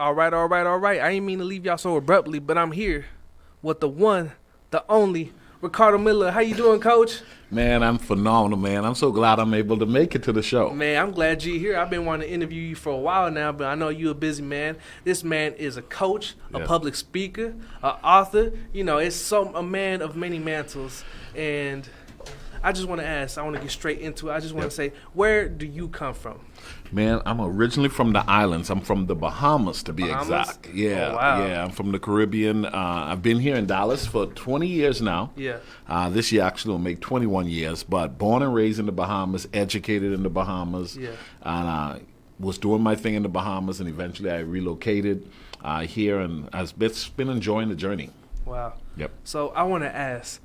All right, all right, all right. I ain't mean to leave y'all so abruptly, but I'm here with the one, the only, Ricardo Miller. How you doing, Coach? Man, I'm phenomenal, man. I'm so glad I'm able to make it to the show. Man, I'm glad you're here. I've been wanting to interview you for a while now, but I know you're a busy man. This man is a coach, a public speaker, an author. You know, a man of many mantles. And I just want to ask, I want to get straight into it. I just want to say, where do you come from? Man, I'm originally from the islands. I'm from the Bahamas, to be exact. Yeah, oh, wow. Yeah. I'm from the Caribbean. I've been here in Dallas for 20 years now. Yeah. This year actually will make 21 years. But born and raised in the Bahamas, educated in the Bahamas. Yeah. And I was doing my thing in the Bahamas, and eventually I relocated here, and I've been enjoying the journey. Wow. Yep. So I want to ask,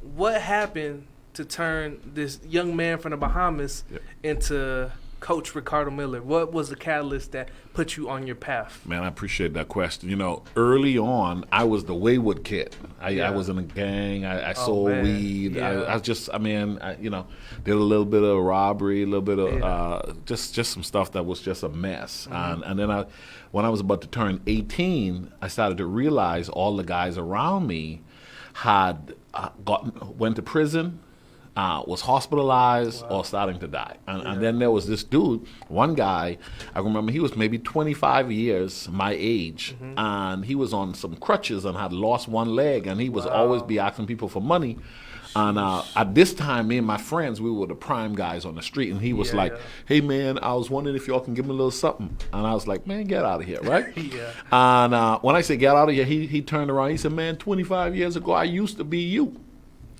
what happened to turn this young man from the Bahamas into Coach Ricardo Miller? What was the catalyst that put you on your path? Man, I appreciate that question. You know, early on, I was the wayward kid. I was in a gang. I sold weed. Yeah. Did a little bit of robbery, a little bit of just some stuff that was just a mess. Mm-hmm. And then when I was about to turn 18, I started to realize all the guys around me had went to prison, was hospitalized or starting to die. And then there was this dude, one guy, I remember he was maybe 25 years my age, and he was on some crutches and had lost one leg, and he was always be asking people for money. And at this time, me and my friends, we were the prime guys on the street, and he was like, hey, man, I was wondering if y'all can give me a little something. And I was like, man, get out of here, right? And when I say get out of here, he turned around, he said, man, 25 years ago, I used to be you.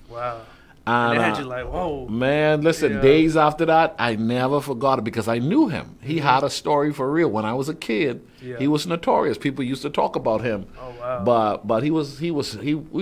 Wow. And they had you like, whoa. Man, listen, days after that, I never forgot it because I knew him. He had a story for real. When I was a kid, he was notorious. People used to talk about him. Oh, wow. But he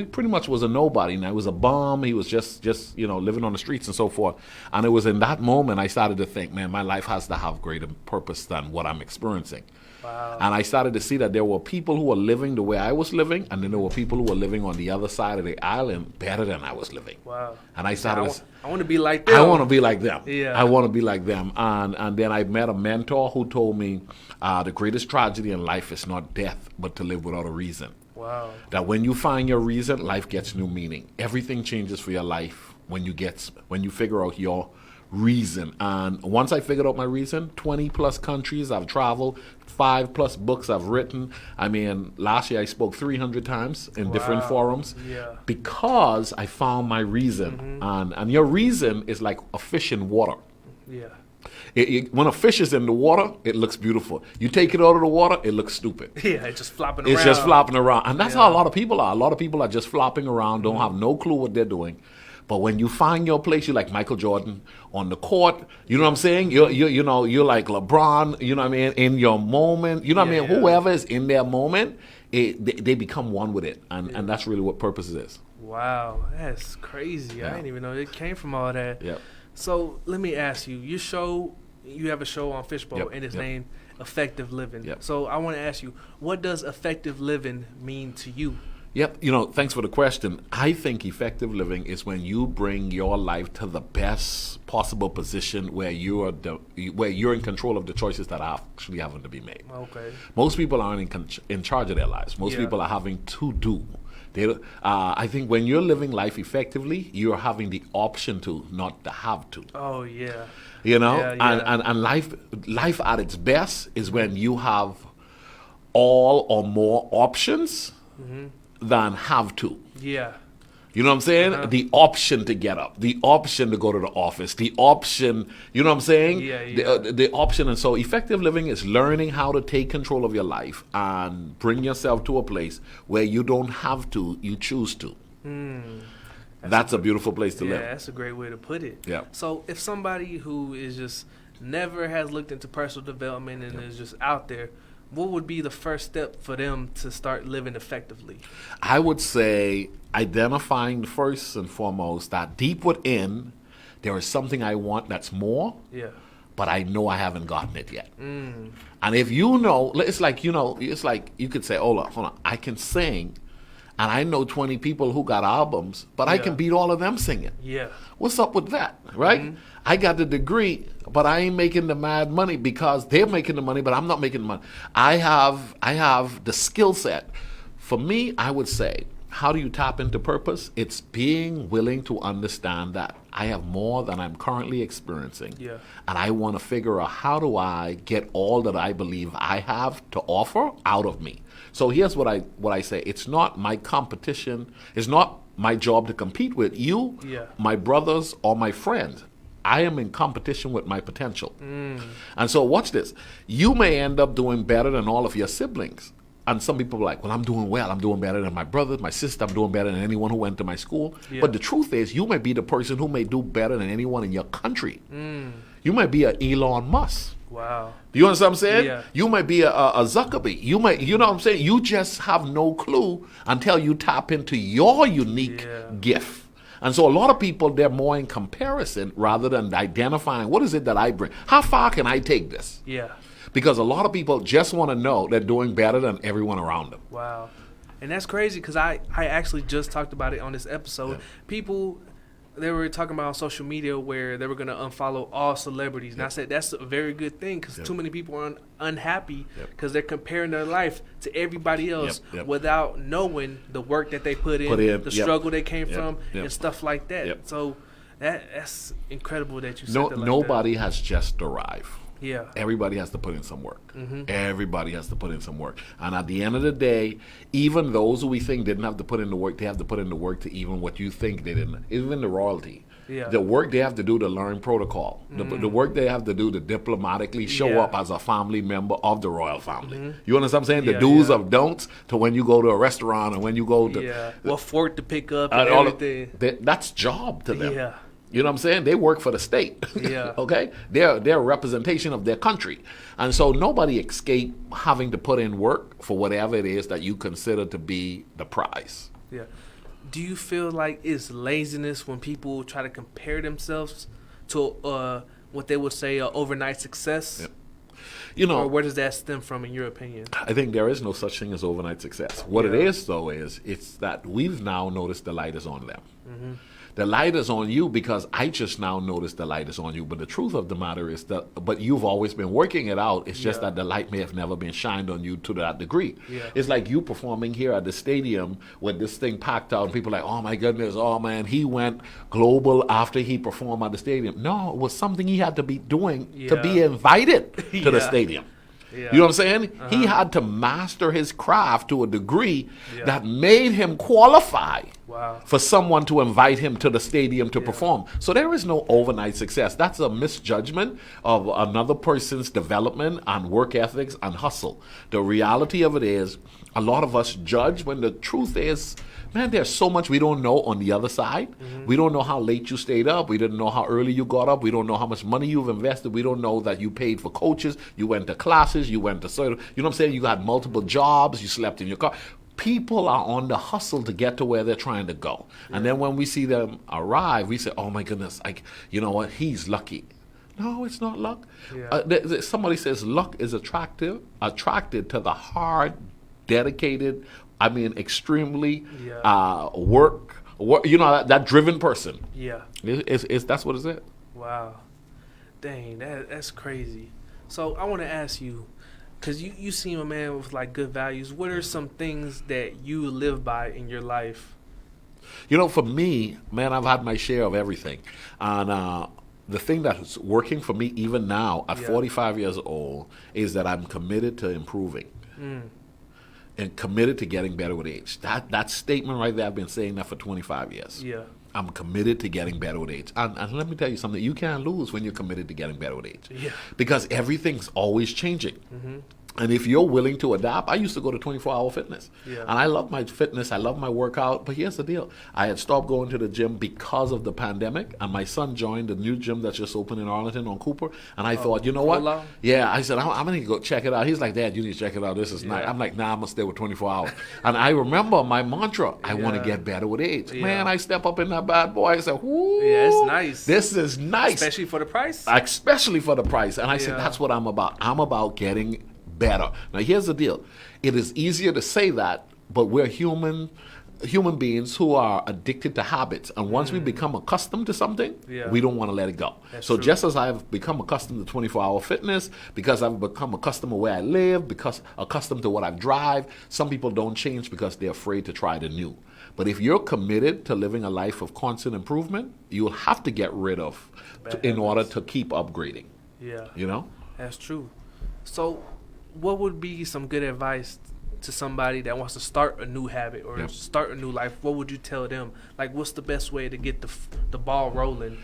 pretty much was a nobody. Now, he was a bum. He was just living on the streets and so forth. And it was in that moment I started to think, man, my life has to have greater purpose than what I'm experiencing. Wow. And I started to see that there were people who were living the way I was living, and then there were people who were living on the other side of the island better than I was living. Wow. And I started I want to be like them. I want to be like them. Yeah. I want to be like them. And then I met a mentor who told me the greatest tragedy in life is not death, but to live without a reason. Wow. That when you find your reason, life gets new meaning. Everything changes for your life when you figure out your reason. And once I figured out my reason, 20 plus countries I've traveled, 5 plus books I've written. I mean, last year I spoke 300 times in different forums because I found my reason. And your reason is like a fish in water. Yeah. When a fish is in the water, it looks beautiful. You take it out of the water, it looks stupid. Yeah, it's just flopping around. It's just flopping around. And that's how a lot of people are. A lot of people are just flopping around, don't have no clue what they're doing. But when you find your place, you're like Michael Jordan on the court. You know what I'm saying? You're like LeBron. You know what I mean? In your moment. You know what I mean? Whoever is in their moment, they become one with it, and that's really what purpose is. Wow, that's crazy. I didn't even know it came from all that. Yep. So let me ask you. You have a show on Fishbowl, and it's named Effective Living. Yep. So I want to ask you, what does effective living mean to you? Yep. Thanks for the question. I think effective living is when you bring your life to the best possible position where you're in control of the choices that are actually having to be made. Okay. Most people aren't in charge of their lives. Most people are having to do. I think when you're living life effectively, you're having the option to, not the have to. Oh, yeah. And life at its best is when you have all or more options than have to. Yeah. You know what I'm saying? The option to get up, the option to go to the office, the option, you know what I'm saying? The option. And so effective living is learning how to take control of your life and bring yourself to a place where you don't have to, you choose to. That's a beautiful place to live. Yeah, that's a great way to put it. Yeah. So if somebody who is just never has looked into personal development and is just out there, what would be the first step for them to start living effectively? I would say identifying first and foremost that deep within there is something I want that's more, but I know I haven't gotten it yet. And if it's like you could say, hold on, I can sing and I know 20 people who got albums, but I can beat all of them singing. Yeah. What's up with that, right? I got the degree, but I ain't making the mad money because they're making the money, but I'm not making the money. I have the skill set. For me, I would say, how do you tap into purpose? It's being willing to understand that I have more than I'm currently experiencing. Yeah. And I want to figure out, how do I get all that I believe I have to offer out of me? So here's what I say. It's not my competition. It's not my job to compete with you, my brothers, or my friends. I am in competition with my potential. And so watch this. You may end up doing better than all of your siblings. And some people are like, well, I'm doing well. I'm doing better than my brother, my sister. I'm doing better than anyone who went to my school. Yeah. But the truth is, you may be the person who may do better than anyone in your country. You might be an Elon Musk. Wow. Do you understand what I'm saying? Yeah. You might be a Zuckerberg. You know what I'm saying? You just have no clue until you tap into your unique gift. And so a lot of people, they're more in comparison rather than identifying, what is it that I bring? How far can I take this? Yeah. Because a lot of people just want to know they're doing better than everyone around them. Wow. And that's crazy because I actually just talked about it on this episode. Yeah. People, they were talking about on social media where they were going to unfollow all celebrities. And I said that's a very good thing because too many people are unhappy because they're comparing their life to everybody else without knowing the work that they put in the struggle they came from, and stuff like that. So that's incredible that you said that like nobody that. has just arrived. Yeah. Everybody has to put in some work. Everybody has to put in some work. And at the end of the day, even those who we think didn't have to put in the work, they have to put in the work to even what you think they didn't. Even the royalty. Yeah. The work they have to do to learn protocol. The work they have to do to diplomatically show up as a family member of the royal family. You understand what I'm saying? The do's of don'ts to when you go to a restaurant and when you go to... what fork to pick up and everything. That's job to them. Yeah. You know what I'm saying? They work for the state. Yeah. Okay? They're a representation of their country. And so nobody escapes having to put in work for whatever it is that you consider to be the prize. Yeah. Do you feel like it's laziness when people try to compare themselves to what they would say overnight success? Yep. You know, or where does that stem from, in your opinion? I think there is no such thing as overnight success. What it is, though, it's that we've now noticed the light is on them. The light is on you because I just now noticed the light is on you. But the truth of the matter is that, but you've always been working it out. It's just that the light may have never been shined on you to that degree. Yeah. It's like you performing here at the stadium with this thing packed out and people are like, oh my goodness, oh man, he went global after he performed at the stadium. No, it was something he had to be doing to be invited to the stadium. Yeah. You know what I'm saying? He had to master his craft to a degree that made him qualify for someone to invite him to the stadium to perform. So there is no overnight success. That's a misjudgment of another person's development and work ethics and hustle. The reality of it is, a lot of us judge when the truth is, man, there's so much we don't know on the other side. We don't know how late you stayed up. We didn't know how early you got up. We don't know how much money you've invested. We don't know that you paid for coaches. You went to classes. You went to certain, you know what I'm saying? You got multiple jobs. You slept in your car. People are on the hustle to get to where they're trying to go. And then when we see them arrive, we say, oh my goodness, you know what? He's lucky. No, it's not luck. Somebody says luck is attracted to the hard, dedicated, extremely work, you know, that driven person. Yeah. That's what it is. Wow. Dang, that's crazy. So I want to ask you, because you seem a man with like good values, what are some things that you live by in your life? You know, for me, man, I've had my share of everything. And the thing that's working for me even now at 45 years old is that I'm committed to improving. And committed to getting better with age. That statement right there, I've been saying that for 25 years. Yeah. I'm committed to getting better with age. And let me tell you something, you can't lose when you're committed to getting better with age. Yeah. Because everything's always changing. And if you're willing to adapt, I used to go to 24-hour fitness. Yeah. And I love my fitness. I love my workout. But here's the deal. I had stopped going to the gym because of the pandemic. And my son joined the new gym that's just opened in Arlington on Cooper. And I thought, you know what? Yeah, I said, I'm going to go check it out. He's like, Dad, you need to check it out. This is nice. I'm like, nah, I'm going to stay with 24 hours. And I remember my mantra, I want to get better with age. Man, I step up in that bad boy. I said, whoo. Yeah, it's nice. This is nice. Especially for the price. Especially for the price. And I said, that's what I'm about. I'm about getting better. Now, here's the deal. It is easier to say that, but we're human. human beings who are addicted to habits, and once we become accustomed to something, we don't want to let it go. So just as I've become accustomed to 24-hour fitness, because I've become accustomed to where I live, because accustomed to what I drive, some people don't change because they're afraid to try the new. But if you're committed to living a life of constant improvement, you'll have to get rid of in order to keep upgrading. Yeah. You know? That's true. So what would be some good advice to somebody that wants to start a new habit or start a new life? What would you tell them? Like, what's the best way to get the ball rolling?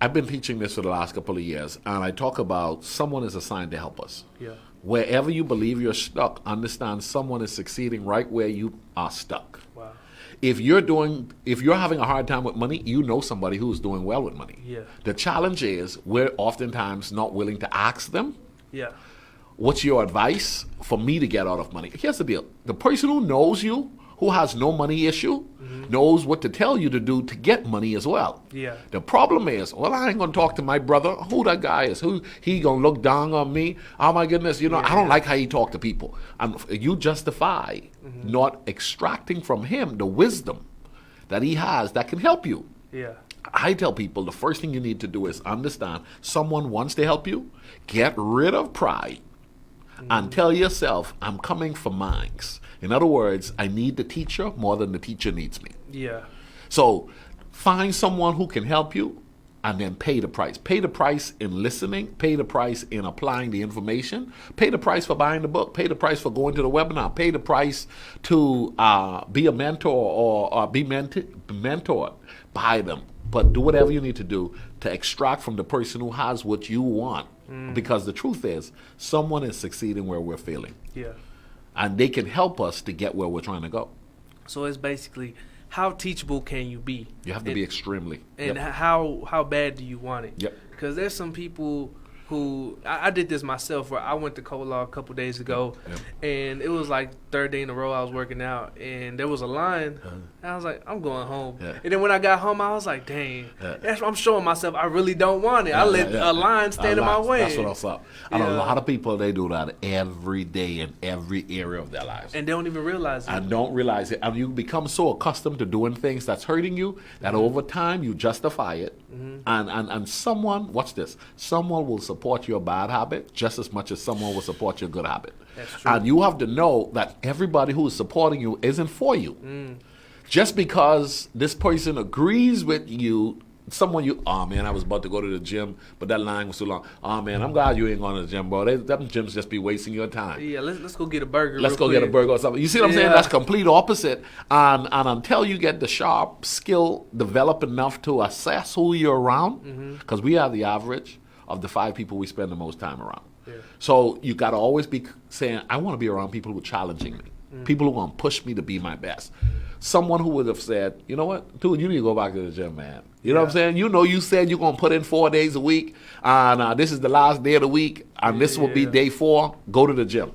I've been teaching this for the last couple of years, and I talk about someone is assigned to help us. Yeah. Wherever you believe you're stuck, understand someone is succeeding right where you are stuck. Wow. If you're having a hard time with money, you know somebody who's doing well with money. Yeah. The challenge is we're oftentimes not willing to ask them. Yeah. What's your advice for me to get out of money? Here's the deal. The person who knows you, who has no money issue, knows what to tell you to do to get money as well. Yeah. The problem is, well, I ain't going to talk to my brother. Who that guy is? Who he going to look down on me? Oh, my goodness. You know, I don't like how he talk to people. And you justify not extracting from him the wisdom that he has that can help you. Yeah. I tell people the first thing you need to do is understand someone wants to help you. Get rid of pride. And tell yourself, I'm coming for mines. In other words, I need the teacher more than the teacher needs me. Yeah. So find someone who can help you and then pay the price. Pay the price in listening. Pay the price in applying the information. Pay the price for buying the book. Pay the price for going to the webinar. Pay the price to be a mentor or be mentored by them. But do whatever you need to do to extract from the person who has what you want. Because the truth is, someone is succeeding where we're failing. Yeah. And they can help us to get where we're trying to go. So it's basically, how teachable can you be? You have to be extremely. And how bad do you want it? Yep. Because there's some people who, I did this myself, where I went to Cola a couple days ago, and it was like third day in a row I was working out, and there was a line, and I was like, I'm going home. And then when I got home, I was like, dang, I'm showing myself I really don't want it. I let a line stand in my way. That's what I saw. And a lot of people, they do that every day in every area of their lives. And they don't even realize it. And don't realize it. And you become so accustomed to doing things that's hurting you that over time you justify it. And someone, watch this, someone will support your bad habit just as much as someone will support your good habit. That's true. And you have to know that everybody who is supporting you isn't for you. Just because this person agrees with you, someone oh man, I was about to go to the gym, but that line was too long. Oh man, I'm glad you ain't going to the gym, bro. Them gyms just be wasting your time. Yeah, let's go get a burger. Let's go get a burger or something. You see what I'm saying? That's complete opposite. And until you get the sharp skill developed enough to assess who you're around, because we are the average of the 5 people we spend the most time around. So you got to always be saying, I want to be around people who are challenging me, people who are going to push me to be my best. Someone who would have said, you know what, dude, you need to go back to the gym, man. You know what I'm saying? You know, you said you're going to put in 4 days a week, and this is the last day of the week, and this will be day 4. Go to the gym,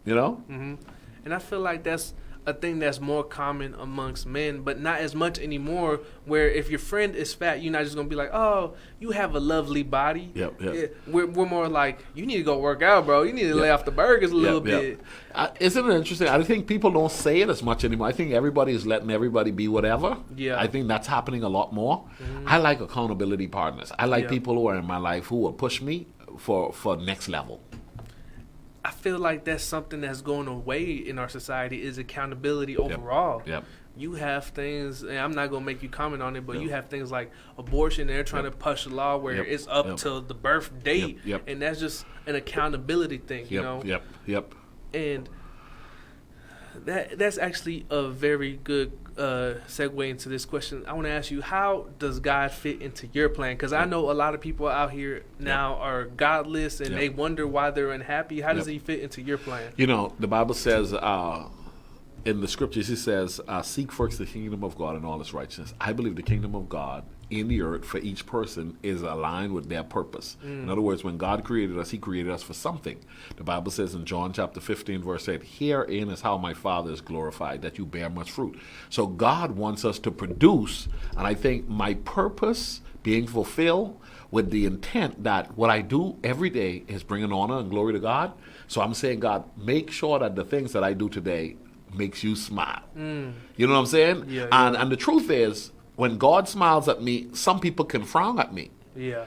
you know? And I feel like that's a thing that's more common amongst men, but not as much anymore, where if your friend is fat, you're not just going to be like, oh, you have a lovely body. We're more like, you need to go work out, bro. You need to lay off the burgers a little bit. Isn't it interesting? I think people don't say it as much anymore. I think everybody is letting everybody be whatever. I think that's happening a lot more. I like accountability partners. I like people who are in my life who will push me for next level. I feel like that's something that's going away in our society, is accountability overall. You have things, and I'm not going to make you comment on it, but you have things like abortion. They're trying to push a law where it's up to the birth date, and that's just an accountability thing, you know? And that's actually a very good segue into this question. I want to ask you, how does God fit into your plan? Because I know a lot of people out here now are godless, and they wonder why they're unhappy. How does he fit into your plan? You know, the Bible says in the scriptures, he says, seek first the kingdom of God and all its righteousness. I believe the kingdom of God in the earth for each person is aligned with their purpose. In other words, when God created us, he created us for something. The Bible says in John chapter 15, verse 8, herein is how my Father is glorified, that you bear much fruit. So God wants us to produce, and I think my purpose being fulfilled with the intent that what I do every day is bringing honor and glory to God. So I'm saying, God, make sure that the things that I do today makes you smile. You know what I'm saying? Yeah, and the truth is, when God smiles at me, some people can frown at me. Yeah.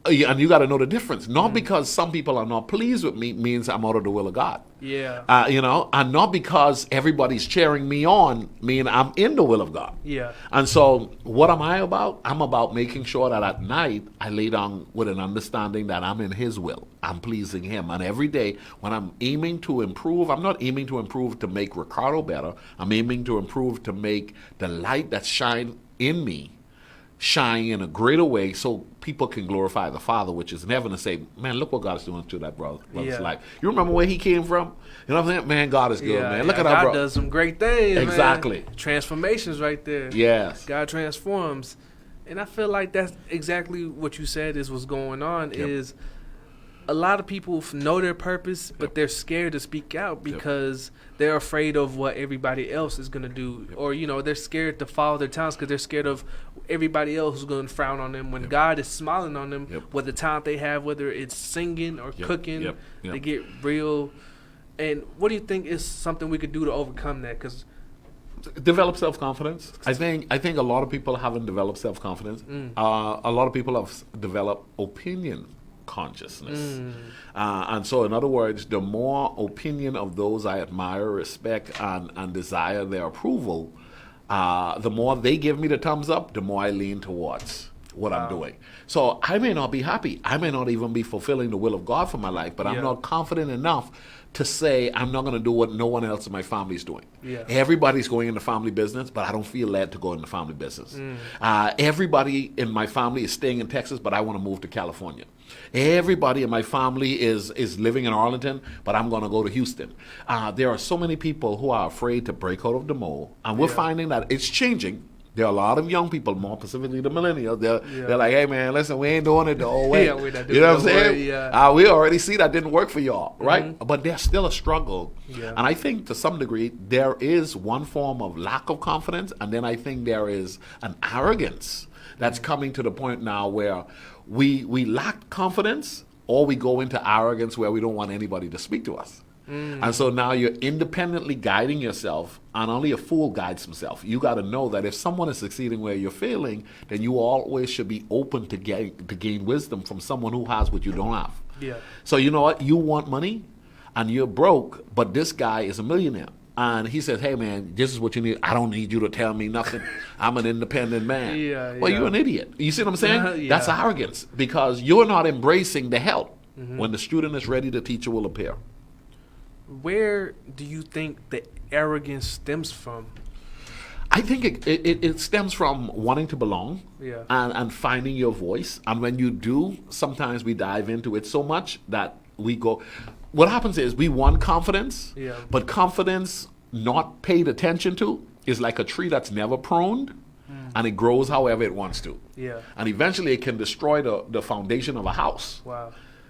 And you got to know the difference. Not because some people are not pleased with me means I'm out of the will of God. Yeah. And not because everybody's cheering me on mean I'm in the will of God. Yeah. And so what am I about? I'm about making sure that at night I lay down with an understanding that I'm in His will. I'm pleasing Him. And every day when I'm aiming to improve, I'm not aiming to improve to make Ricardo better. I'm aiming to improve to make the light that shine in me shine in a greater way so people can glorify the Father, which is never to say, man, look what God is doing to that brother's life. You remember where he came from? You know what I'm saying? Man, God is good, man. Look at that God brother. does some great things, Exactly. man. Transformations right there. Yes. God transforms. And I feel like that's exactly what you said is what's going on is a lot of people know their purpose, but they're scared to speak out because they're afraid of what everybody else is going to do. Or, they're scared to follow their talents because they're scared of everybody else who's going to frown on them when God is smiling on them with the talent they have, whether it's singing or cooking. They get real. And what do you think is something we could do to overcome that? Because develop self-confidence. I think a lot of people haven't developed self-confidence. A lot of people have developed opinion consciousness. And so, in other words, the more opinion of those I admire, respect, and desire their approval, the more they give me the thumbs up, the more I lean towards what I'm doing. So I may not be happy. I may not even be fulfilling the will of God for my life, but I'm not confident enough to say I'm not going to do what no one else in my family is doing. Everybody's going into family business, but I don't feel led to go into family business. Everybody in my family is staying in Texas, but I want to move to California. Everybody in my family is living in Arlington, but I'm going to go to Houston. There are so many people who are afraid to break out of the mold, and we're finding that it's changing. There are a lot of young people, more specifically the millennials. They're like, hey, man, listen, we ain't doing it the old way. We're not doing you know it what I'm saying? We already see that didn't work for y'all, right? But there's still a struggle. And I think to some degree, there is one form of lack of confidence, and then I think there is an arrogance that's coming to the point now where we lack confidence, or we go into arrogance where we don't want anybody to speak to us. And so now you're independently guiding yourself, and only a fool guides himself. You got to know that if someone is succeeding where you're failing, then you always should be open to gain wisdom from someone who has what you don't have. So you know what? You want money, and you're broke, but this guy is a millionaire. And he says, hey, man, this is what you need. I don't need you to tell me nothing. I'm an independent man. Well, you're an idiot. You see what I'm saying? That's arrogance, because you're not embracing the help. When the student is ready, the teacher will appear. Where do you think the arrogance stems from? I think it stems from wanting to belong and finding your voice. And when you do, sometimes we dive into it so much that we go. What happens is we want confidence, but confidence not paid attention to is like a tree that's never pruned, and it grows however it wants to. And eventually it can destroy the foundation of a house.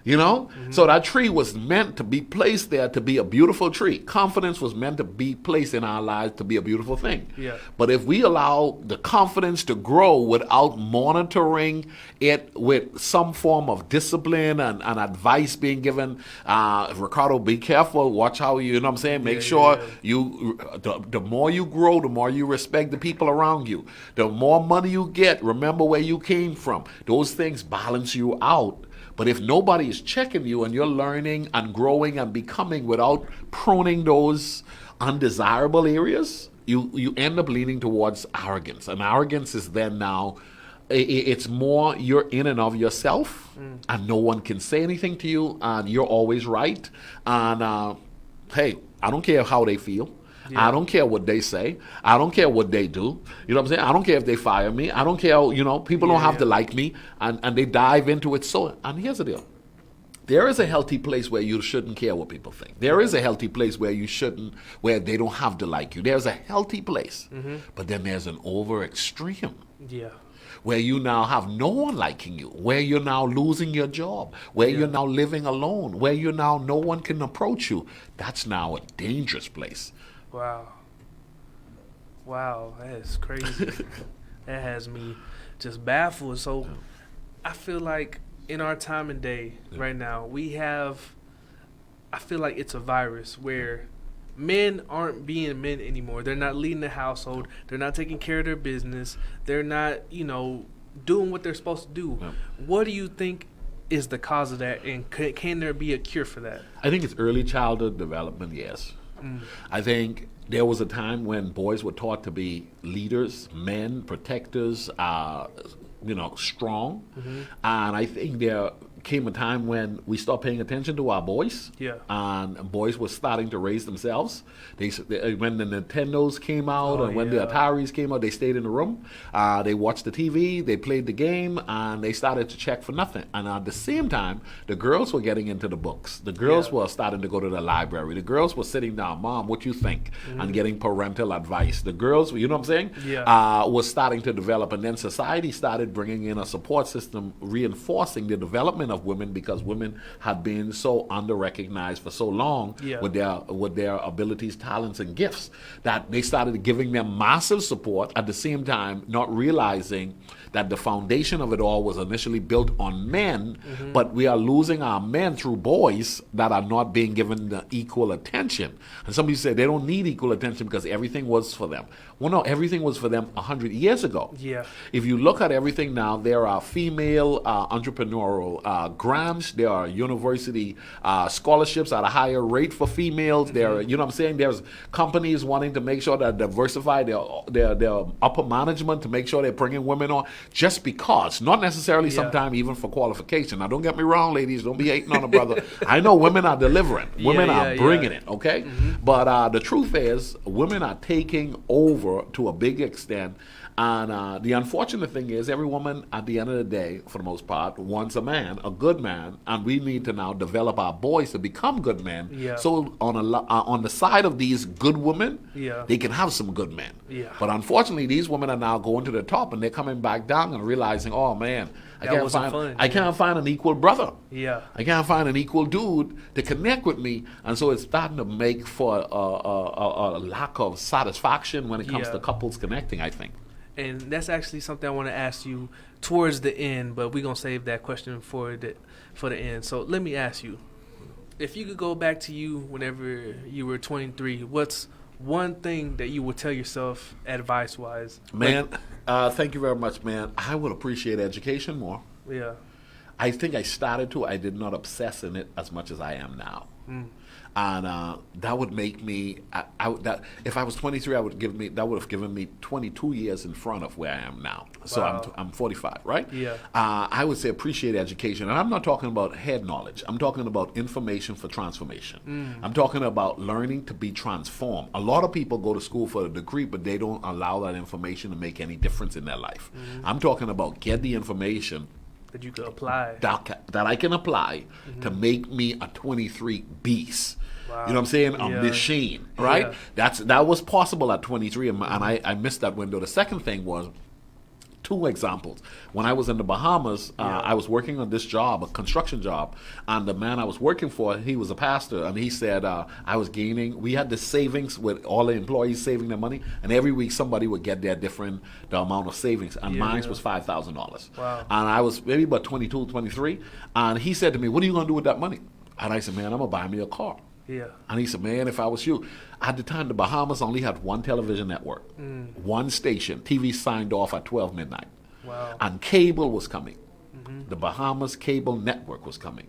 You know? So that tree was meant to be placed there to be a beautiful tree. Confidence was meant to be placed in our lives to be a beautiful thing. But if we allow the confidence to grow without monitoring it with some form of discipline and advice being given, Ricardo, be careful, watch how you know what I'm saying? Make sure the more you grow, the more you respect the people around you. The more money you get, remember where you came from. Those things balance you out. But if nobody is checking you and you're learning and growing and becoming without pruning those undesirable areas, you end up leaning towards arrogance. And arrogance is then now, it's more you're in and of yourself, and no one can say anything to you, and you're always right. And hey, I don't care how they feel. I don't care what they say. I don't care what they do. You know what I'm saying? I don't care if they fire me. I don't care, people don't have to like me. And they dive into it. And here's the deal. There is a healthy place where you shouldn't care what people think. There is a healthy place where where they don't have to like you. There's a healthy place. But then there's an over extreme. Where you now have no one liking you, where you're now losing your job, where you're now living alone, where you're now no one can approach you. That's now a dangerous place. Wow, that is crazy. That has me just baffled. So I feel like in our time and day right now, I feel like it's a virus where men aren't being men anymore. They're not leading the household. They're not taking care of their business. They're not, doing what they're supposed to do. Yeah. What do you think is the cause of that, and can there be a cure for that? I think it's early childhood development, yes. I think there was a time when boys were taught to be leaders, men, protectors, strong. And I think there came a time when we stopped paying attention to our boys. Yeah. And boys were starting to raise themselves. When the Nintendos came out and when the yeah. Ataris came out, they stayed in the room. They watched the TV, they played the game, and they started to check for nothing. And at the same time, the girls were getting into the books. The girls were starting to go to the library. The girls were sitting down, Mom, what you think? And getting parental advice. The girls, you know what I'm saying? Yeah. Was starting to develop. And then society started bringing in a support system, reinforcing the development of women, because women had been so under-recognized for so long with their abilities, talents, and gifts, that they started giving them massive support, at the same time not realizing that the foundation of it all was initially built on men, but we are losing our men through boys that are not being given the equal attention. And somebody said they don't need equal attention because everything was for them. Well, no, everything was for them 100 years ago. Yeah. If you look at everything now, there are female entrepreneurial grants, there are university scholarships at a higher rate for females. There are, you know what I'm saying? There's companies wanting to make sure that diversify their upper management to make sure they're bringing women on, just because, not necessarily sometimes even for qualification. Now, don't get me wrong, ladies, don't be hating on a brother. I know women are delivering. Women are bringing it, okay? But the truth is, women are taking over to a big extent. And the unfortunate thing is, every woman at the end of the day, for the most part, wants a man, a good man, and we need to now develop our boys to become good men. Yeah. So on the side of these good women, they can have some good men. Yeah. But unfortunately, these women are now going to the top, and they're coming back down and realizing, oh man, I can't find an equal brother. Yeah. I can't find an equal dude to connect with me, and so it's starting to make for a lack of satisfaction when it comes to couples connecting, I think. And that's actually something I want to ask you towards the end, but we're going to save that question for the end. So let me ask you, if you could go back to you whenever you were 23, what's one thing that you would tell yourself advice-wise? Man, thank you very much, man. I would appreciate education more. Yeah. I think I started to. I did not obsess in it as much as I am now. And that would make me. If I was 23, that would have given me 22 years in front of where I am now. So I'm 45, right? Yeah. I would say appreciate education, and I'm not talking about head knowledge. I'm talking about information for transformation. I'm talking about learning to be transformed. A lot of people go to school for a degree, but they don't allow that information to make any difference in their life. I'm talking about get the information that you could apply. That I can apply to make me a 23 beast. Wow. You know what I'm saying? A machine, right? Yeah. That was possible at 23, and I missed that window. The second thing was, two examples. When I was in the Bahamas, I was working on this job, a construction job, and the man I was working for, he was a pastor, and he said we had the savings with all the employees saving their money, and every week somebody would get the amount of savings, and mine was $5,000. Wow. And I was maybe about 22, 23, and he said to me, what are you going to do with that money? And I said, man, I'm going to buy me a car. Yeah. And he said, man, if I was you. At the time, the Bahamas only had one television network, one station. TV signed off at 12 midnight. Wow. And cable was coming. The Bahamas cable network was coming.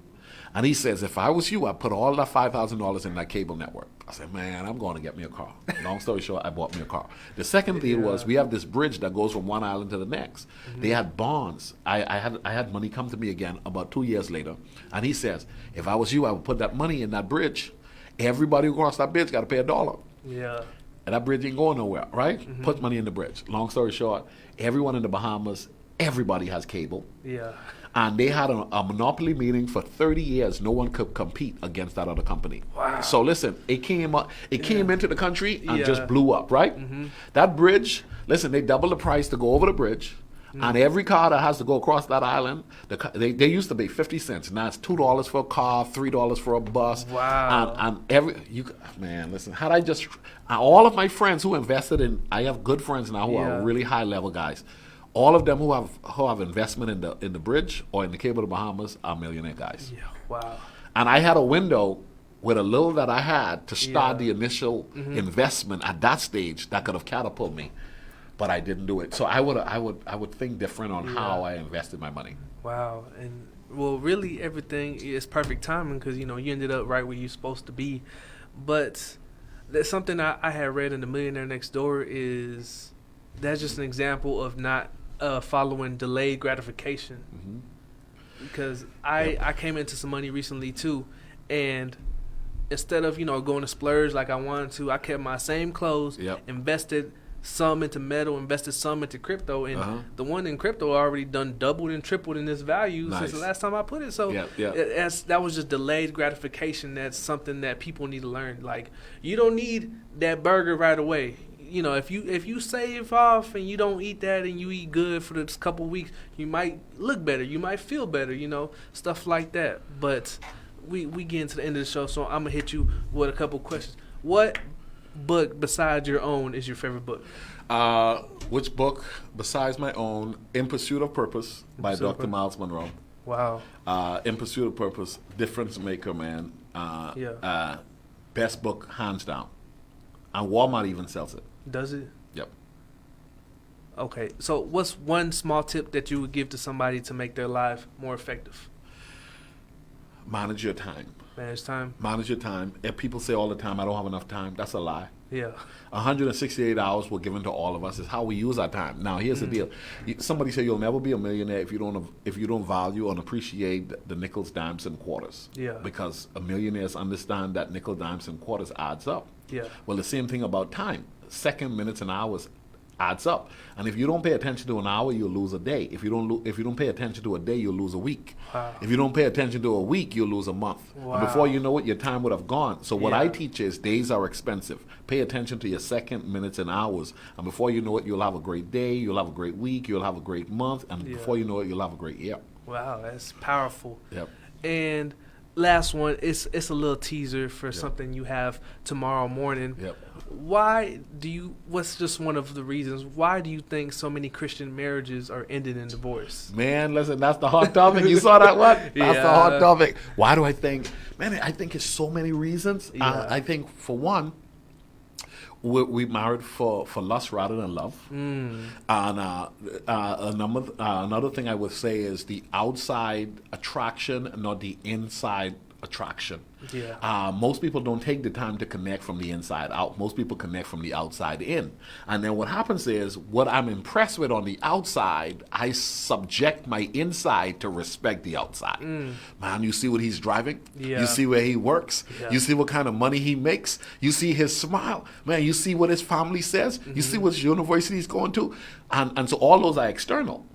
And he says, if I was you, I'd put all that $5,000 in that cable network. I said, man, I'm going to get me a car. Long story short, I bought me a car. The second deal was, we have this bridge that goes from one island to the next. They had bonds. I had money come to me again about 2 years later. And he says, if I was you, I would put that money in that bridge. Everybody who crossed that bridge got to pay $1. Yeah. And that bridge ain't going nowhere, right? Put money in the bridge. Long story short, everyone in the Bahamas, everybody has cable. Yeah. And they had a monopoly meeting for 30 years. No one could compete against that other company. Wow. So listen, it came into the country and just blew up, right? That bridge, listen, they doubled the price to go over the bridge. And every car that has to go across that island, they used to be 50 cents. Now it's $2 for a car, $3 for a bus. Wow. Man, listen, all of my friends who invested in, I have good friends now who are really high level guys. All of them who have investment in the bridge or in the Cable of the Bahamas are millionaire guys. Yeah. Wow. And I had a window with a little that I had to start Yeah. the initial investment at that stage that could have catapulted me, but I didn't do it. So I would think different on how I invested my money. Wow. And well, really everything is perfect timing because, you know, you ended up right where you're supposed to be. But that's something I had read in The Millionaire Next Door is that's just an example of not following delayed gratification. Because I came into some money recently too, and instead of, you know, going to splurge like I wanted to, I kept my same clothes, invested some into metal, invested some into crypto, and the one in crypto already done doubled and tripled in its value since the last time I put it. So that was just delayed gratification. That's something that people need to learn. Like, you don't need that burger right away. You know, if you save off and you don't eat that and you eat good for this couple weeks, you might look better, you might feel better, you know, stuff like that. But we get into the end of the show, so I'm gonna hit you with a couple questions. What book besides your own is your favorite book? Which book besides my own? In Pursuit of Purpose by Dr. Miles Monroe. Wow. In Pursuit of Purpose, difference maker, man. Best book hands down, and Walmart even sells it. Does it? Yep. Okay, so what's one small tip that you would give to somebody to make their life more effective? Manage your time. Manage time? Manage your time. If people say all the time, I don't have enough time, that's a lie. Yeah. 168 hours were given to all of us. It's how we use our time. Now, here's the deal. Somebody said you'll never be a millionaire if you don't value and appreciate the nickels, dimes, and quarters. Yeah. Because millionaires understand that nickel, dimes, and quarters adds up. Yeah. Well, the same thing about time. Seconds, minutes, and hours adds up. And if you don't pay attention to an hour, you'll lose a day. If you don't pay attention to a day, you'll lose a week. Wow. If you don't pay attention to a week, you'll lose a month. Wow. And before you know it, your time would have gone. So what I teach is days are expensive. Pay attention to your seconds, minutes, and hours. And before you know it, you'll have a great day, you'll have a great week, you'll have a great month, and before you know it, you'll have a great year. Wow, that's powerful. Yep. And last one, it's a little teaser for something you have tomorrow morning. Yep. What's just one of the reasons, why do you think so many Christian marriages are ending in divorce? Man, listen, that's the hot topic. You saw that one? That's the hot topic. Why do I think? Man, I think it's so many reasons. I think, for one, we married for lust rather than love. And another thing I would say is the outside attraction, not the inside attraction. Most people don't take the time to connect from the inside out. Most people connect from the outside in. And then what happens is, what I'm impressed with on the outside, I subject my inside to respect the outside. Man, you see what he's driving? You see where he works? You see what kind of money he makes? You see his smile? Man, you see what his family says? You see what university he's going to? And so all those are external.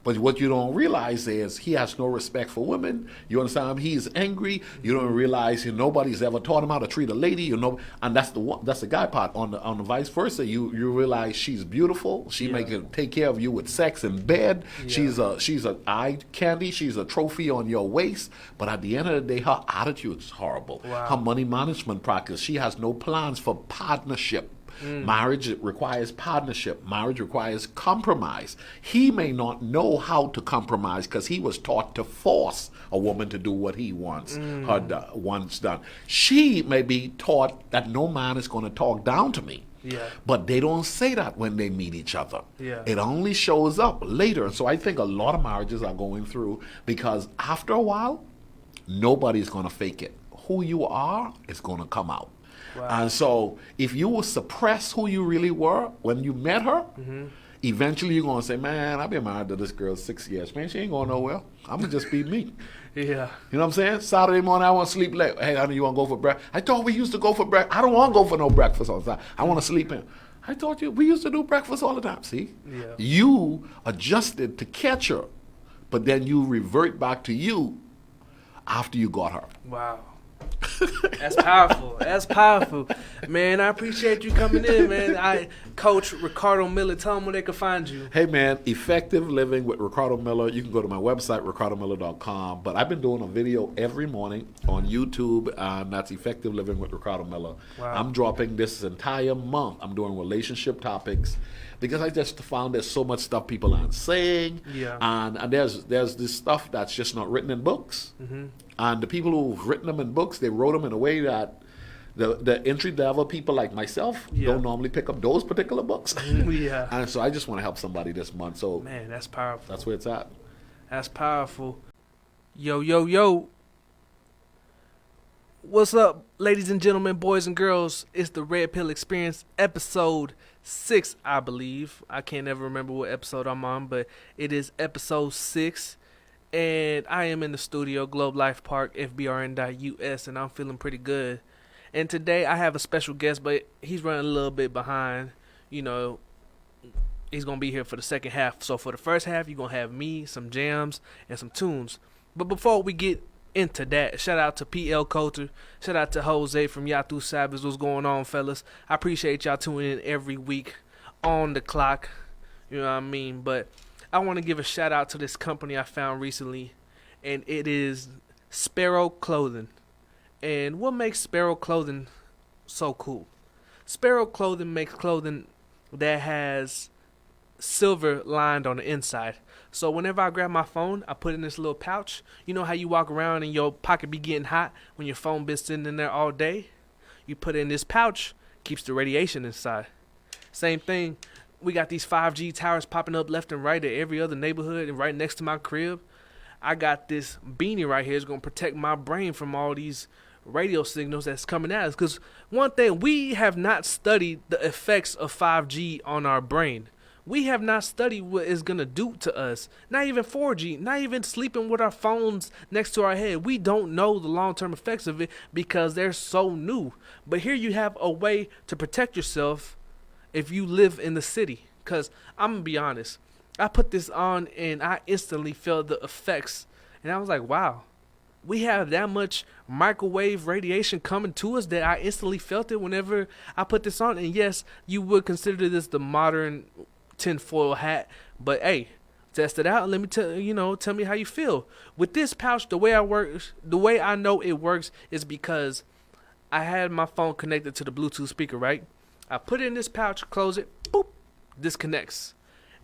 But what you don't realize is he has no respect for women. You understand? He's angry. You don't realize nobody's ever taught him how to treat a lady. And that's the guy part. On the vice versa, you realize she's beautiful. She may take care of you with sex in bed. She's a eye candy. She's a trophy on your waist. But at the end of the day, her attitude is horrible. Her money management practice. She has no plans for partnership. Marriage requires partnership. Marriage requires compromise. He may not know how to compromise because he was taught to force a woman to do what he wants wants done. She may be taught that no man is going to talk down to me. But they don't say that when they meet each other. It only shows up later. So I think a lot of marriages are going through because after a while, nobody's going to fake it. Who you are is going to come out. And so if you will suppress who you really were when you met her, eventually you're going to say, man, I've been married to this girl 6 years. Man, she ain't going nowhere. I'm going to just be me. You know what I'm saying? Saturday morning, I want to sleep late. Hey, honey, you want to go for breakfast? I thought we used to go for breakfast. I don't want to go for no breakfast all the time. I want to sleep in. I thought we used to do breakfast all the time. See? You adjusted to catch her, but then you revert back to you after you got her. Wow. That's powerful. That's powerful. Man, I appreciate you coming in, man. Coach Ricardo Miller, tell them where they can find you. Hey, man, Effective Living with Ricardo Miller. You can go to my website, ricardomiller.com. But I've been doing a video every morning on YouTube, and that's Effective Living with Ricardo Miller. I'm dropping this entire month. I'm doing relationship topics. because I just found there's so much stuff people aren't saying. Yeah. And there's this stuff that's just not written in books. Mm-hmm. And the people who've written them in books, they wrote them in a way that the entry level people like myself don't normally pick up those particular books. Yeah. And so I just want to help somebody this month. So man, that's powerful. that's where it's at. That's powerful. Yo. What's up, ladies and gentlemen, boys and girls? It's the Red Pill Experience, episode 6, I believe. I can't ever remember what episode I'm on, but it is episode 6. And I am in the studio, Globe Life Park, FBRN.US, and I'm feeling pretty good. And today I have a special guest, but he's running a little bit behind. You know, he's going to be here for the second half. So for the first half, you're going to have me, some jams, and some tunes. But before we get into that, shout out to PL Coulter, shout out to Jose from Yatu Sabbath. What's going on, fellas? I appreciate y'all tuning in every week on the clock, you know what I mean? But I want to give a shout out to this company I found recently, and it is Sparrow Clothing. And what makes Sparrow Clothing so cool? Sparrow Clothing makes clothing that has silver lined on the inside. So whenever I grab my phone, I put it in this little pouch. You know how you walk around and your pocket be getting hot when your phone been sitting in there all day? You put it in this pouch, keeps the radiation inside. Same thing, we got these 5G towers popping up left and right at every other neighborhood and right next to my crib. I got this beanie right here. It's going to protect my brain from all these radio signals that's coming at us. Because one thing, we have not studied the effects of 5G on our brain. We have not studied what it's going to do to us. Not even 4G, not even sleeping with our phones next to our head. We don't know the long-term effects of it because they're so new. But here you have a way to protect yourself if you live in the city. Because I'm going to be honest, I put this on and I instantly felt the effects. And I was like, wow, we have that much microwave radiation coming to us that I instantly felt it whenever I put this on. And yes, you would consider this the modern tinfoil hat, but hey, test it out and let me tell me how you feel with this pouch. The way I know it works is because I had my phone connected to the Bluetooth speaker, right? I put it in this pouch, close it, boop, disconnects.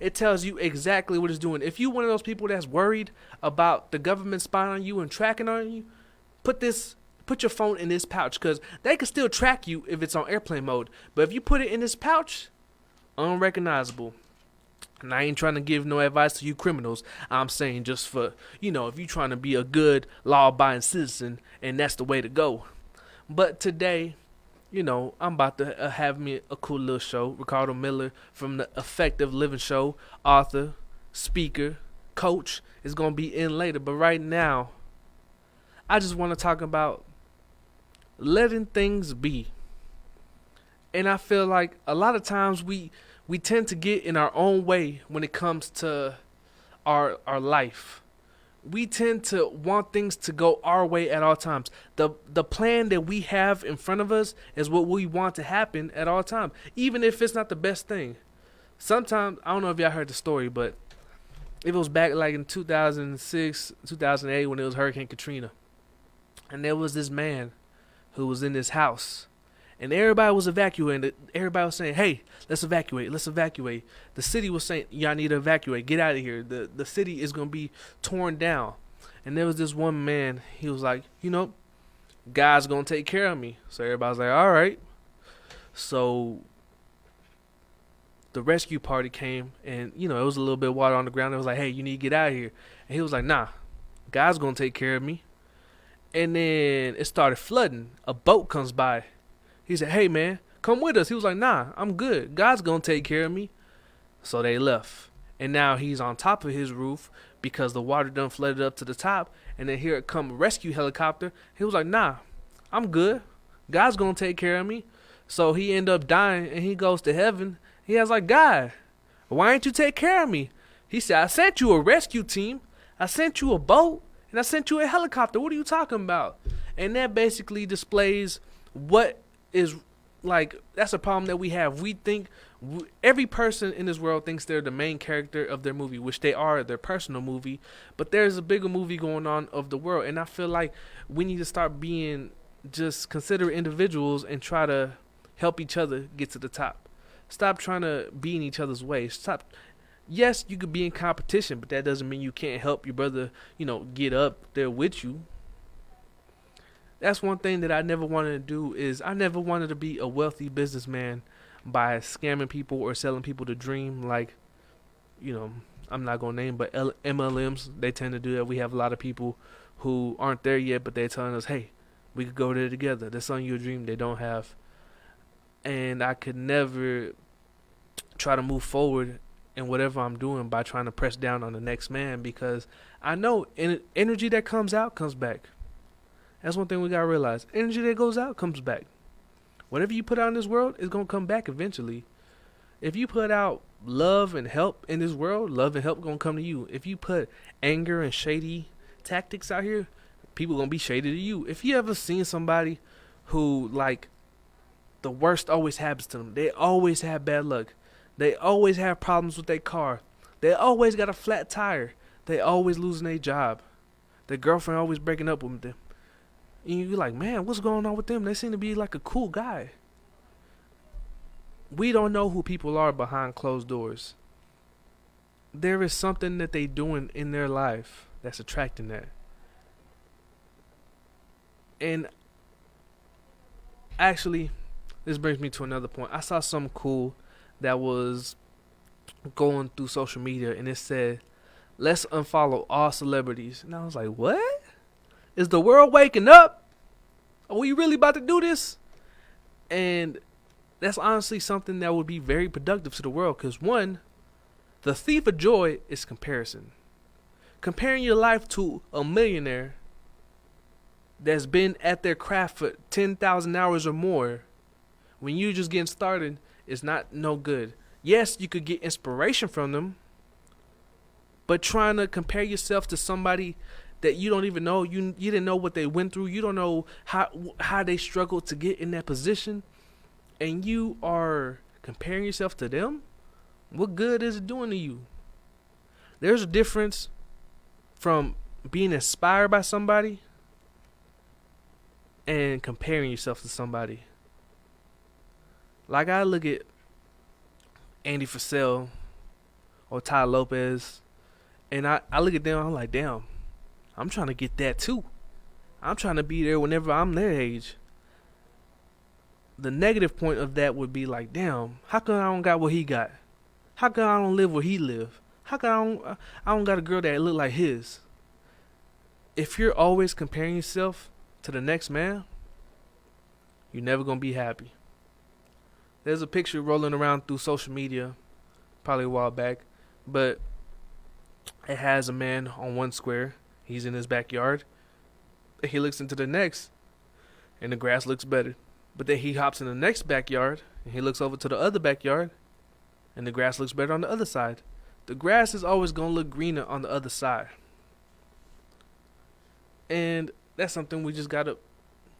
It tells you exactly what it's doing. If you one of those people that's worried about the government spying on you and tracking on you, put your phone in this pouch, because they can still track you if it's on airplane mode. But if you put it in this pouch, unrecognizable. And I ain't trying to give no advice to you criminals. I'm saying just for, if you're trying to be a good law-abiding citizen, and that's the way to go. But today, I'm about to have me a cool little show. Ricardo Miller from the Effective Living Show, author, speaker, coach, is going to be in later. But right now, I just want to talk about letting things be. And I feel like a lot of times we tend to get in our own way when it comes to our life. We tend to want things to go our way at all times. The plan that we have in front of us is what we want to happen at all times, even if it's not the best thing. Sometimes, I don't know if y'all heard the story, but it was back like in 2006, 2008 when it was Hurricane Katrina. And there was this man who was in this house. And everybody was evacuating. Everybody was saying, hey, let's evacuate. The city was saying, y'all need to evacuate. Get out of here. The city is going to be torn down. And there was this one man. He was like, God's going to take care of me. So everybody's like, all right. So the rescue party came. And, it was a little bit of water on the ground. It was like, hey, you need to get out of here. And he was like, nah, God's going to take care of me. And then it started flooding. A boat comes by. He said, hey, man, come with us. He was like, nah, I'm good. God's going to take care of me. So they left. And now he's on top of his roof because the water done flooded up to the top. And then here it come a rescue helicopter. He was like, nah, I'm good. God's going to take care of me. So he ended up dying and he goes to heaven. He was like, God, why ain't you take care of me? He said, I sent you a rescue team. I sent you a boat. And I sent you a helicopter. What are you talking about? And that basically displays what is like, that's a problem that we have. We think every person in this world thinks they're the main character of their movie, which they are, their personal movie. But there's a bigger movie going on of the world. And I feel like we need to start being just considerate individuals and try to help each other get to the top. Stop trying to be in each other's way. Stop. Yes, you could be in competition, but that doesn't mean you can't help your brother, get up there with you. That's one thing that I never wanted to do is I never wanted to be a wealthy businessman by scamming people or selling people the dream. Like, I'm not going to name, but MLMs, they tend to do that. We have a lot of people who aren't there yet, but they're telling us, hey, we could go there together. They're selling you a dream they don't have. And I could never try to move forward in whatever I'm doing by trying to press down on the next man, because I know energy that comes out comes back. That's one thing we got to realize. Energy that goes out comes back. Whatever you put out in this world is going to come back eventually. If you put out love and help in this world, love and help going to come to you. If you put anger and shady tactics out here, people going to be shady to you. If you ever seen somebody who, like, the worst always happens to them. They always have bad luck. They always have problems with their car. They always got a flat tire. They always losing their job. Their girlfriend always breaking up with them. And you're like, man, what's going on with them? They seem to be like a cool guy. We don't know who people are behind closed doors. There is something that they doing in their life that's attracting that. And actually, this brings me to another point. I saw something cool that was going through social media, and it said, let's unfollow all celebrities. And I was like, what? Is the world waking up? Are we really about to do this? And that's honestly something that would be very productive to the world, because one, the thief of joy is comparison. Comparing your life to a millionaire that's been at their craft for 10,000 hours or more, when you just getting started, is not no good. Yes, you could get inspiration from them, but trying to compare yourself to somebody that you don't even know, you didn't know what they went through, you don't know how they struggled to get in that position, and you are comparing yourself to them, what good is it doing to you? There's a difference from being inspired by somebody and comparing yourself to somebody. Like, I look at Andy Frisell or Ty Lopez, and I look at them, I'm like, damn, I'm trying to get that too. I'm trying to be there whenever I'm their age. The negative point of that would be like, damn, how come I don't got what he got? How come I don't live where he live? How come I don't got a girl that look like his? If you're always comparing yourself to the next man, you're never going to be happy. There's a picture rolling around through social media, probably a while back, but it has a man on one square. He's in his backyard. He looks into the next, and the grass looks better. But then he hops in the next backyard, and he looks over to the other backyard, and the grass looks better on the other side. The grass is always going to look greener on the other side. And that's something we just got to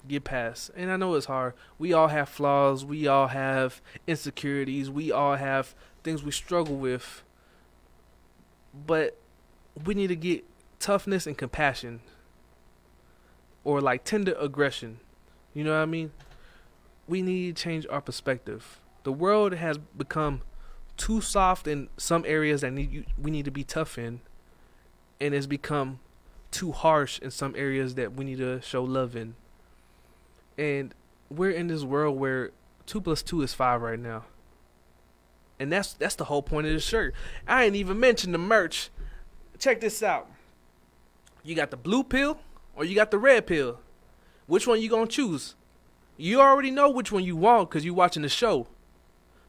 get past. And I know it's hard. We all have flaws. We all have insecurities. We all have things we struggle with. But we need to get toughness and compassion, or like tender aggression. You know what I mean? We need to change our perspective. The world has become too soft in some areas that we need to be tough in, and it's become too harsh in some areas that we need to show love in. And we're in this world where 2 + 2 is 5 right now. And that's the whole point of the shirt. I ain't even mentioned the merch. Check this out. You got the blue pill or you got the red pill. Which one you gonna choose? You already know which one you want because you watching the show.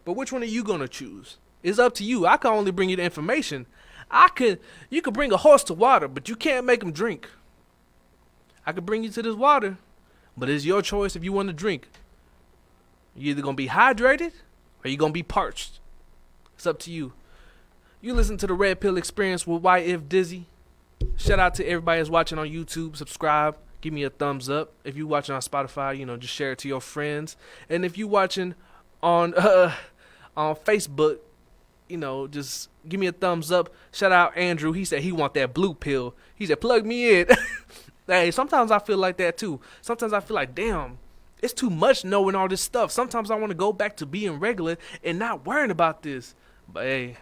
But which one are you gonna choose? It's up to you. I can only bring you the information. You could bring a horse to water, but you can't make him drink. I could bring you to this water, but it's your choice if you want to drink. You're either going to be hydrated or you're going to be parched. It's up to you. You listen to the Red Pill Experience with Why If Dizzy. Shout out to everybody that's watching on YouTube. Subscribe. Give me a thumbs up. If you're watching on Spotify, just share it to your friends. And if you're watching on Facebook, just give me a thumbs up. Shout out Andrew. He said he want that blue pill. He said, plug me in. Hey, sometimes I feel like that too. Sometimes I feel like, damn, It's too much knowing all this stuff. Sometimes I want to go back to being regular and not worrying about this. But hey,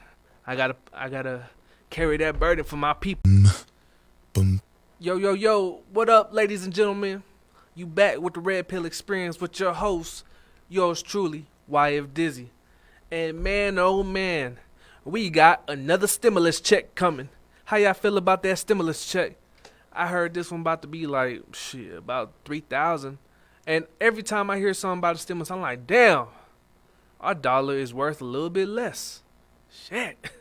I gotta carry that burden for my people. Yo, what up, ladies and gentlemen? You back with the Red Pill Experience with your host, yours truly, YF Dizzy. And man, oh man, we got another stimulus check coming. How y'all feel about that stimulus check? I heard this one about to be like, about 3,000. And every time I hear something about a stimulus, I'm like, damn, our dollar is worth a little bit less. Shit.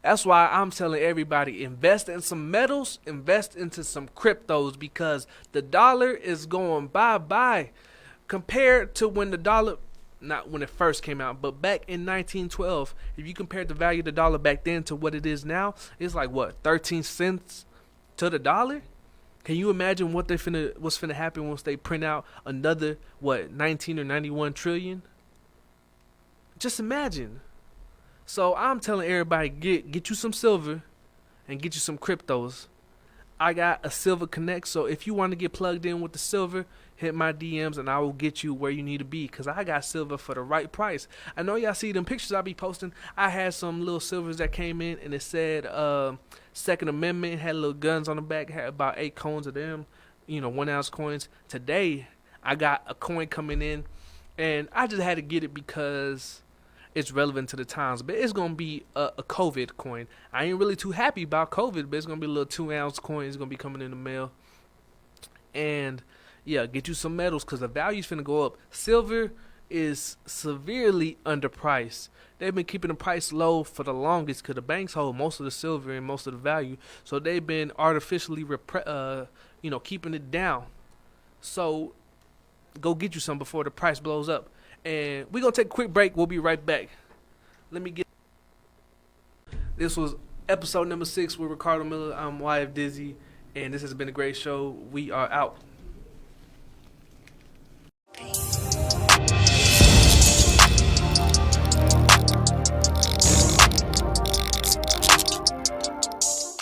That's why I'm telling everybody, invest in some metals, invest into some cryptos, because the dollar is going bye-bye. Compared to when the dollar, not when it first came out, but back in 1912, if you compare the value of the dollar back then to what it is now, it's like, what, 13 cents to the dollar? Can you imagine what's finna happen once they print out another, 19 or 91 trillion? Just imagine. So I'm telling everybody, get you some silver and get you some cryptos. I got a Silver Connect, so if you want to get plugged in with the silver, hit my DMs and I will get you where you need to be, because I got silver for the right price. I know y'all see them pictures I be posting. I had some little silvers that came in and it said Second Amendment. It had little guns on the back, had about 8 coins of them, 1 ounce coins. Today, I got a coin coming in and I just had to get it because it's relevant to the times. But it's going to be a COVID coin. I ain't really too happy about COVID, but it's going to be a little 2 ounce coin. It's going to be coming in the mail. And yeah, get you some metals because the value's finna go up. Silver is severely underpriced. They've been keeping the price low for the longest because the banks hold most of the silver and most of the value. So they've been artificially keeping it down. So go get you some before the price blows up. And we're going to take a quick break. We'll be right back. This was episode number 6 with Ricardo Miller. I'm YF Dizzy, and this has been a great show. We are out.